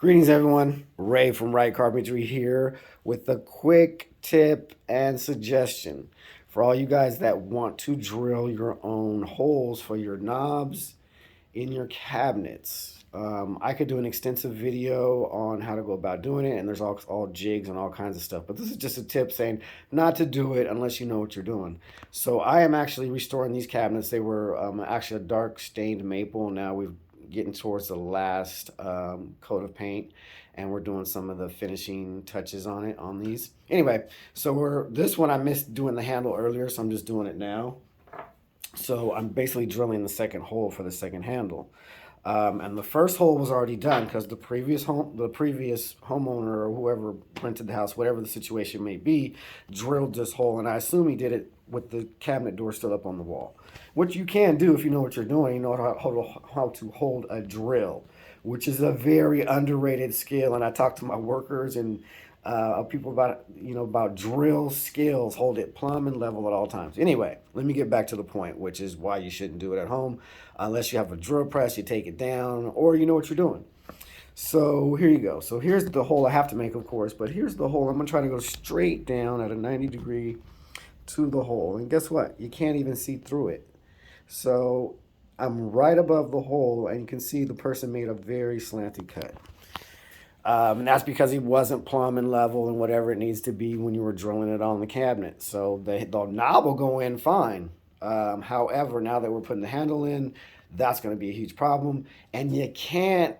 Greetings, everyone. Ray from Carpentry here with a quick tip and suggestion for all you guys that want to drill your own holes for your knobs in your cabinets. I could do an extensive video on how to go about doing it, and there's all jigs and all kinds of stuff. But this is just a tip saying not to do it unless you know what you're doing. So I am actually restoring these cabinets. They were actually a dark stained maple. Now we've getting towards the last coat of paint, and we're doing some of the finishing touches on these. Anyway, so this one I missed doing the handle earlier, so I'm just doing it now. So I'm basically drilling the second hole for the second handle. And the first hole was already done because the previous homeowner or whoever rented the house, whatever the situation may be, drilled this hole, and I assume he did it with the cabinet door still up on the wall. What you can do if you know what you're doing, you know how to hold a drill, which is a very underrated skill. And I talk to my workers and people about drill skills. Hold it plumb and level at all times. Anyway, let me get back to the point, which is why you shouldn't do it at home unless you have a drill press. You take it down, or you know what you're doing. So here you go. So here's the hole I have to make, of course, but here's the hole. I'm gonna try to go straight down at a 90-degree to the hole, and guess what? You can't even see through it. So I'm right above the hole, and you can see the person made a very slanted cut. And that's because he wasn't plumb and level and whatever it needs to be when you were drilling it on the cabinet. So the knob will go in fine. However, now that we're putting the handle in, that's going to be a huge problem. And you can't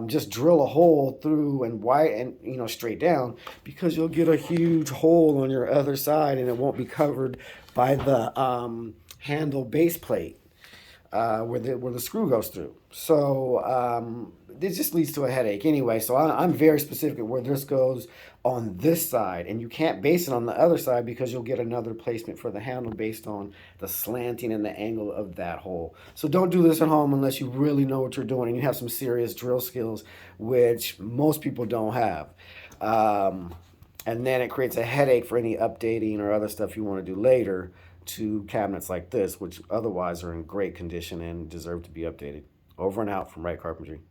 just drill a hole through and straight down, because you'll get a huge hole on your other side and it won't be covered by the handle base plate where the screw goes through. So this just leads to a headache anyway. So I'm very specific at where this goes on this side, and you can't base it on the other side because you'll get another placement for the handle based on the slanting and the angle of that hole. So don't do this at home unless you really know what you're doing and you have some serious drill skills, which most people don't have. And then it creates a headache for any updating or other stuff you want to do later to cabinets like this, which otherwise are in great condition and deserve to be updated. Over and out from Carpentry.